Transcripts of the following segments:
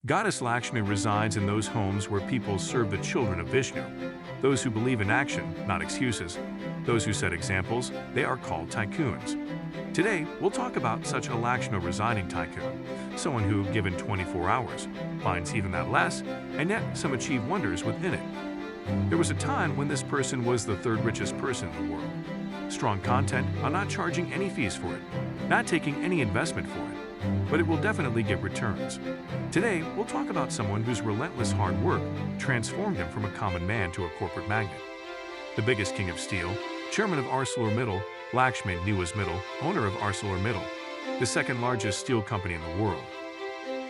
Goddess Lakshmi resides in those homes where people serve the children of Vishnu. Those who believe in action, not excuses. Those who set examples, they are called tycoons. Today, we'll talk about such a Lakshmi residing tycoon, someone who, given 24 hours, finds even that less, and yet some achieve wonders within it. There was a time when this person was the third richest person in the world. Strong content on not charging any fees for it, not taking any investment for it, but it will definitely get returns. Today, we'll talk about someone whose relentless hard work transformed him from a common man to a corporate magnate. The biggest king of steel, chairman of ArcelorMittal, Lakshmi Mittal, owner of ArcelorMittal, the second largest steel company in the world.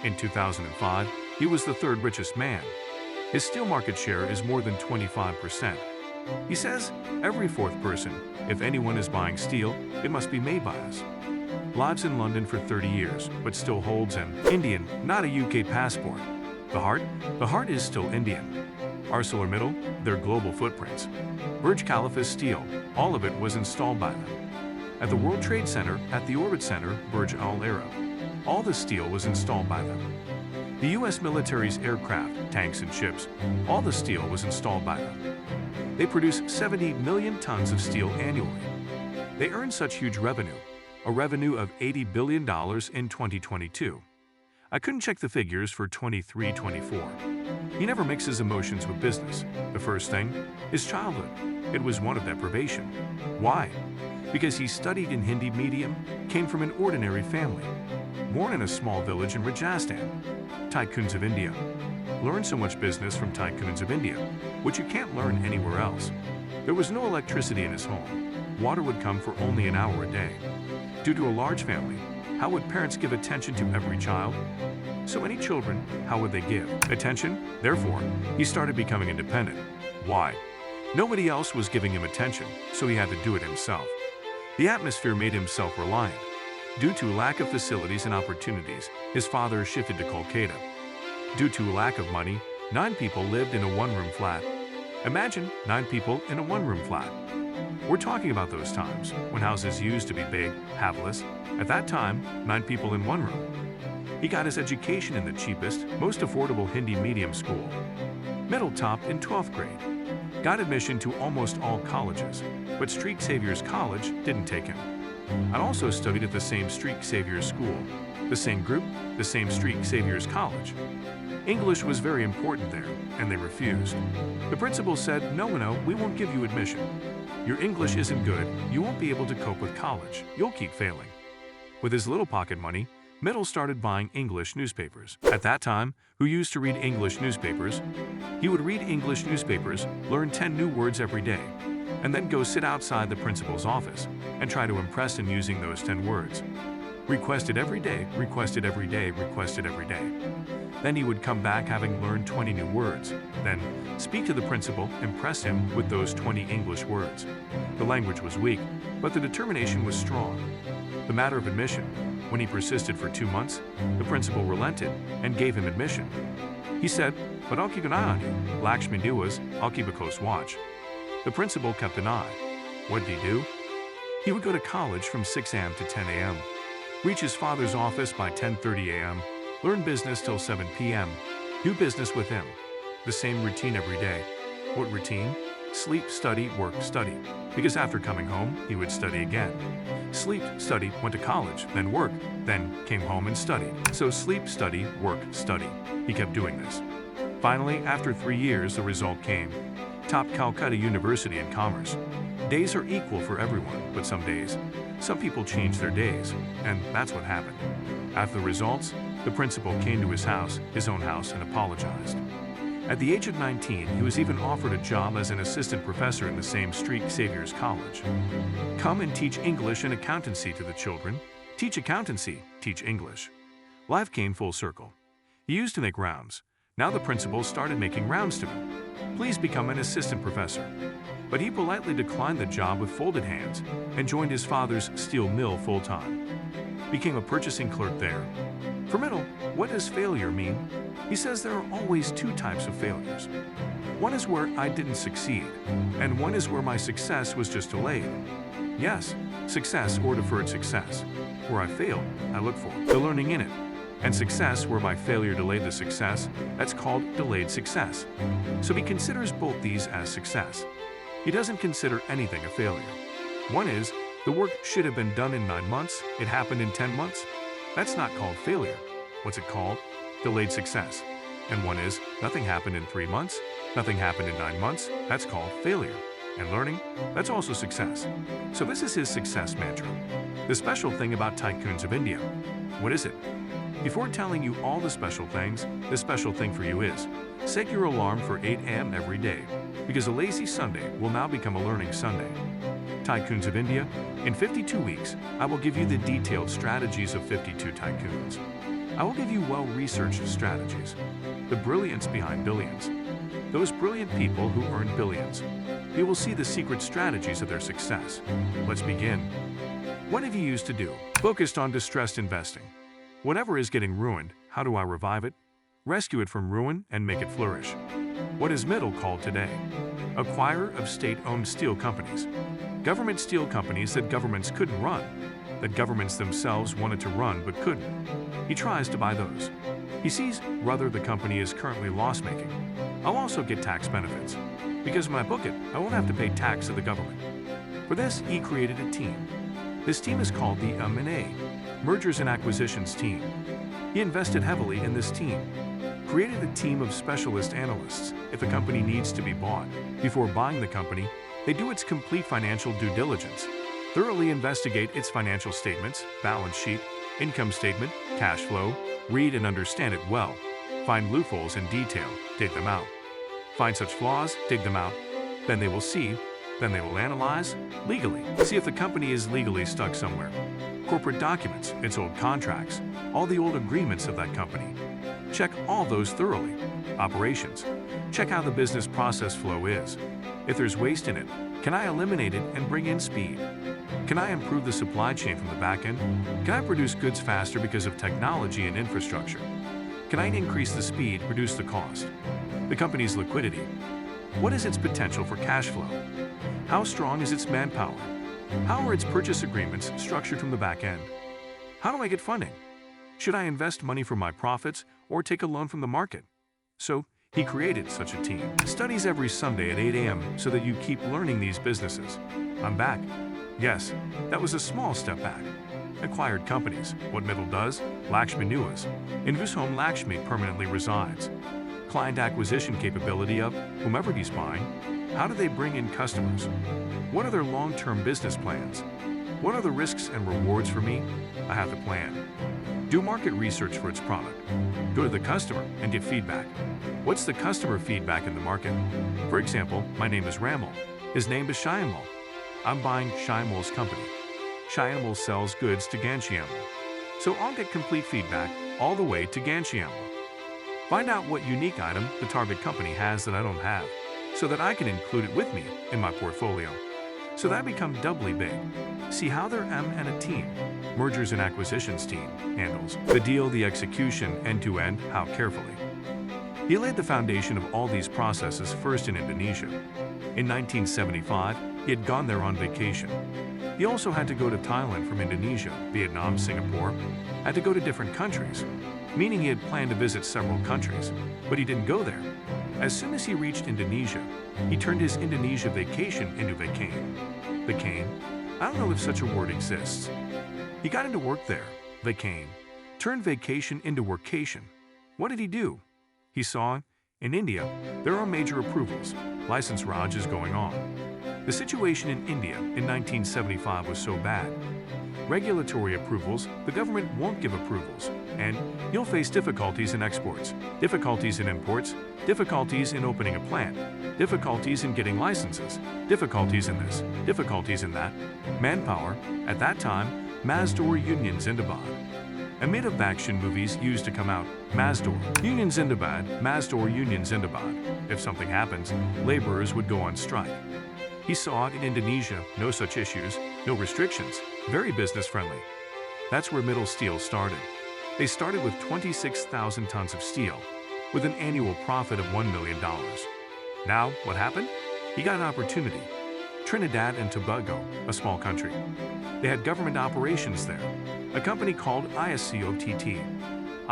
In 2005, he was the third richest man. His steel market share is more than 25%. He says, every fourth person, if anyone is buying steel, it must be made by us. Lives in London for 30 years, but still holds an Indian, not a UK passport. The heart is still Indian. ArcelorMittal, their global footprints. Burj Khalifa steel, all of it was installed by them. At the World Trade Center, at the Orbit Center, Burj Al Arab, all the steel was installed by them. The US military's aircraft, tanks and ships, all the steel was installed by them. They produce 70 million tons of steel annually. They earn such huge revenue, a revenue of $80 billion in 2022. I couldn't check the figures for 23-24. He never mixes emotions with business. The first thing is childhood. It was one of deprivation. Why? Because he studied in Hindi medium, came from an ordinary family, born in a small village in Rajasthan. Tycoons of India. Learn so much business from tycoons of India, which you can't learn anywhere else. There was no electricity in his home. Water would come for only an hour a day. Due to a large family, how would parents give attention to every child? So many children, how would they give attention? Therefore, he started becoming independent. Why? Nobody else was giving him attention, so he had to do it himself. The atmosphere made him self-reliant. Due to lack of facilities and opportunities, his father shifted to Kolkata. Due to lack of money, 9 people lived in a one-room flat. Imagine 9 people in a one-room flat. We're talking about those times when houses used to be big, haveless. At that time, 9 people in one room. He got his education in the cheapest, most affordable Hindi medium school. Middle topped in 12th grade. Got admission to almost all colleges, but Street Saviors College didn't take him. I also studied at the same Street Saviors School, the same group, the same Street Saviors College. English was very important there, and they refused. The principal said, no, we won't give you admission. Your English isn't good, you won't be able to cope with college, you'll keep failing. With his little pocket money, Mittal started buying English newspapers. At that time, who used to read English newspapers? He would read English newspapers, learn 10 new words every day, and then go sit outside the principal's office and try to impress him using those 10 words. Requested every day, requested every day, requested every day. Then he would come back having learned 20 new words. Then speak to the principal, impress him with those 20 English words. The language was weak, but the determination was strong. The matter of admission, when he persisted for 2 months, the principal relented and gave him admission. He said, but I'll keep an eye on you. Lakshmi knew was, I'll keep a close watch. The principal kept an eye. What did he do? He would go to college from 6 a.m. to 10 a.m., reach his father's office by 10:30 a.m., learn business till 7 p.m., do business with him. The same routine every day. What routine? Sleep, study, work, study. Because after coming home, he would study again. Sleep, study, went to college, then work, then came home and studied. So sleep, study, work, study. He kept doing this. Finally, after 3 years, the result came. Top Calcutta University in Commerce. Days are equal for everyone, but some days, some people change their days, and that's what happened. After the results, the principal came to his own house, and apologized. At the age of 19, he was even offered a job as an assistant professor in the same Street Saviors College. Come and teach English and accountancy to the children. Teach accountancy, teach English. Life came full circle. He used to make rounds. Now the principal started making rounds to him. Please become an assistant professor. But he politely declined the job with folded hands and joined his father's steel mill full-time. Became a purchasing clerk there. For Mittal, what does failure mean? He says there are always 2 types of failures. One is where I didn't succeed, and one is where my success was just delayed. Yes, success or deferred success. Where I failed, I look for the learning in it. and success where my failure delayed the success, that's called delayed success. So he considers both these as success. He doesn't consider anything a failure. One is, the work should have been done in 9 months, it happened in 10 months. That's not called failure. What's it called? Delayed success. And one is, nothing happened in 3 months, nothing happened in 9 months, that's called failure. And learning, that's also success. So this is his success mantra. The special thing about tycoons of India. What is it? Before telling you all the special things, the special thing for you is, set your alarm for 8 a.m. every day, because a lazy Sunday will now become a learning Sunday. Tycoons of India, in 52 weeks, I will give you the detailed strategies of 52 tycoons. I will give you well-researched strategies, the brilliance behind billions, those brilliant people who earn billions. You will see the secret strategies of their success. Let's begin. What have you used to do? Focused on distressed investing. Whatever is getting ruined, how do I revive it? Rescue it from ruin and make it flourish. What is Mittal called today? Acquirer of state-owned steel companies. Government steel companies that governments couldn't run, that governments themselves wanted to run but couldn't. He tries to buy those. He sees whether the company is currently loss-making. I'll also get tax benefits. Because when I book it, I won't have to pay tax to the government. For this, he created a team. This team is called the M&A, Mergers and Acquisitions team. He invested heavily in this team, created a team of specialist analysts. If a company needs to be bought, before buying the company, they do its complete financial due diligence, thoroughly investigate its financial statements, balance sheet, income statement, cash flow, read and understand it well, find loopholes in detail, take them out. Find such flaws, dig them out. Then they will see, then they will analyze legally. See if the company is legally stuck somewhere. Corporate documents, its old contracts, all the old agreements of that company. Check all those thoroughly. Operations. Check how the business process flow is. If there's waste in it, can I eliminate it and bring in speed? Can I improve the supply chain from the back end? Can I produce goods faster because of technology and infrastructure? Can I increase the speed, reduce the cost? The company's liquidity. What is its potential for cash flow? How strong is its manpower? How are its purchase agreements structured from the back end? How do I get funding? Should I invest money for my profits or take a loan from the market? So, he created such a team. Studies every Sunday at 8 a.m. so that you keep learning these businesses. I'm back. Yes, that was a small step back. Acquired companies. What Mittal does? Lakshmi Mittal, in whose home Lakshmi permanently resides. Client acquisition capability of whomever he's buying. How do they bring in customers? What are their long-term business plans? What are the risks and rewards for me? I have to plan. Do market research for its product. Go to the customer and get feedback. What's the customer feedback in the market? For example, my name is Ramal. His name is Shyamal. I'm buying Shyamal's company. Shyamal sells goods to Ghanshyammal. So I'll get complete feedback all the way to Ghanshyammal. Find out what unique item the target company has that I don't have, so that I can include it with me in my portfolio. So that I become doubly big. See how their M and a team, Mergers and Acquisitions team, handles the deal, the execution, end-to-end, how carefully. He laid the foundation of all these processes first in Indonesia. In 1975, he had gone there on vacation. He also had to go to Thailand from Indonesia, Vietnam, Singapore, had to go to different countries, meaning he had planned to visit several countries, but he didn't go there. As soon as he reached Indonesia, he turned his Indonesia vacation into vacane. Vacane? I don't know if such a word exists. He got into work there, vacane. Turned vacation into workation. What did he do? He saw, in India, there are major approvals. License Raj is going on. The situation in India in 1975 was so bad. Regulatory approvals, the government won't give approvals, and you'll face difficulties in exports, difficulties in imports, difficulties in opening a plant, difficulties in getting licenses, difficulties in this, difficulties in that. Manpower, at that time, Mazdoor Union Zindabad. A made of action movies used to come out, Mazdoor Union Zindabad, Mazdoor Union Zindabad. If something happens, laborers would go on strike. He saw it in Indonesia, no such issues, no restrictions, very business-friendly. That's where Mittal Steel started. They started with 26,000 tons of steel, with an annual profit of $1 million. Now, what happened? He got an opportunity. Trinidad and Tobago, a small country. They had government operations there. A company called ISCOTT.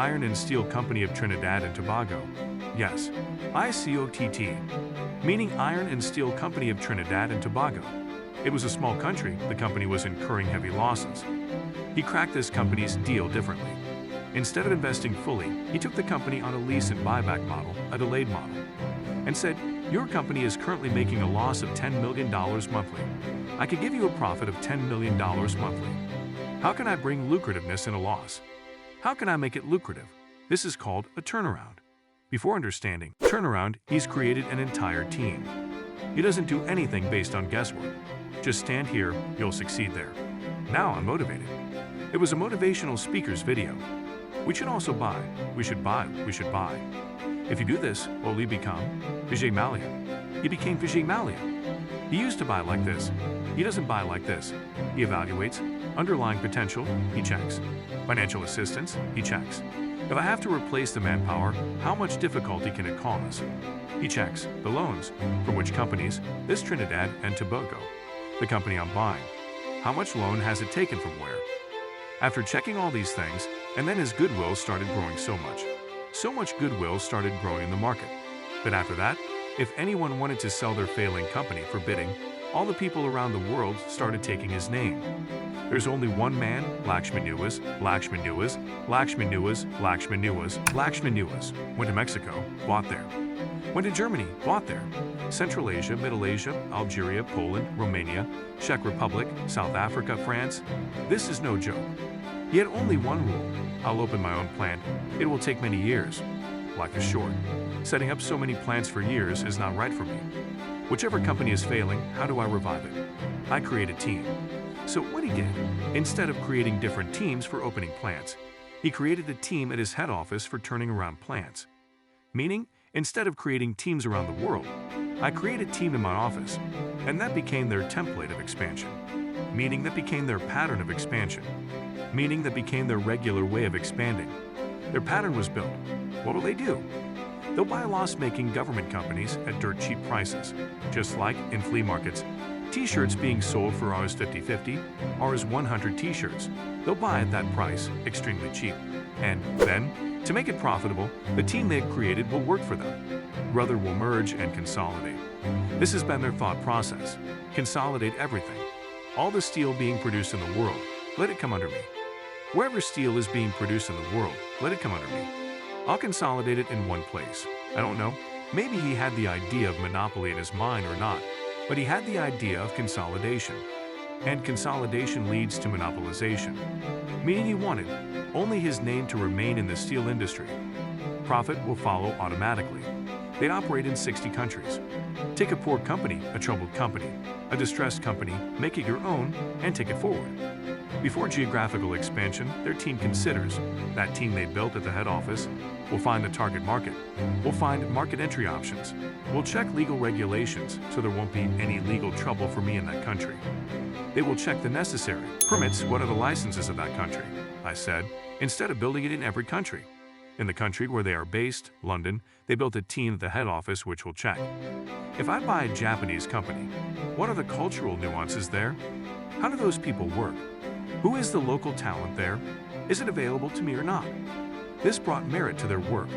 Iron and Steel Company of Trinidad and Tobago. Yes, ICOTT, meaning Iron and Steel Company of Trinidad and Tobago. It was a small country, the company was incurring heavy losses. He cracked this company's deal differently. Instead of investing fully, he took the company on a lease and buyback model, a delayed model, and said, "Your company is currently making a loss of $10 million monthly. I could give you a profit of $10 million monthly. How can I bring lucrativeness in a loss? How can I make it lucrative?" This is called a turnaround. Before understanding turnaround, he's created an entire team. He doesn't do anything based on guesswork. Just stand here, you'll succeed there. Now I'm motivated. It was a motivational speaker's video. We should also buy. We should buy. We should buy. If you do this, will you become Vijay Mallya? He became Vijay Mallya. He used to buy like this. He doesn't buy like this. He evaluates. Underlying potential, he checks. Financial assistance, he checks. If I have to replace the manpower, how much difficulty can it cause? He checks. The loans. From which companies? This Trinidad and Tobago. The company I'm buying. How much loan has it taken from where? After checking all these things, and then his goodwill started growing so much goodwill started growing in the market. But after that, if anyone wanted to sell their failing company for bidding, all the people around the world started taking his name. There's only one man, Lakshmi Mittal, Lakshmi Mittal, Lakshmi Mittal, Lakshmi Mittal, Lakshmi Mittal. Went to Mexico, bought there. Went to Germany, bought there. Central Asia, Middle Asia, Algeria, Poland, Romania, Czech Republic, South Africa, France. This is no joke. He had only one rule. I'll open my own plant. It will take many years. Life is short. Setting up so many plants for years is not right for me. Whichever company is failing, how do I revive it? I create a team. So what he did, instead of creating different teams for opening plants, he created a team at his head office for turning around plants. Meaning, instead of creating teams around the world, I created a team in my office, and that became their template of expansion. Meaning that became their pattern of expansion. Meaning that became their regular way of expanding. Their pattern was built. What will they do? They'll buy loss-making government companies at dirt cheap prices, just like in flea markets. T-shirts being sold for Rs 50/50, Rs 100 T-shirts. They'll buy at that price, extremely cheap. And then, to make it profitable, the team they've created will work for them. Rather will merge and consolidate. This has been their thought process. Consolidate everything. All the steel being produced in the world, let it come under me. Wherever steel is being produced in the world, let it come under me. I'll consolidate it in one place. I don't know, maybe he had the idea of monopoly in his mind or not, but he had the idea of consolidation. And consolidation leads to monopolization, meaning he wanted only his name to remain in the steel industry. Profit will follow automatically. They operate in 60 countries. Take a poor company, a troubled company, a distressed company, make it your own, and take it forward. Before geographical expansion, their team considers that team they built at the head office will find the target market, will find market entry options, will check legal regulations so there won't be any legal trouble for me in that country. They will check the necessary permits, what are the licenses of that country, I said, instead of building it in every country. In the country where they are based, London, they built a team at the head office which will check. If I buy a Japanese company, what are the cultural nuances there? How do those people work? Who is the local talent there? Is it available to me or not? This brought merit to their work.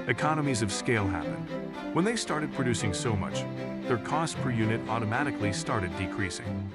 Economies of scale happened. When they started producing so much, their cost per unit automatically started decreasing.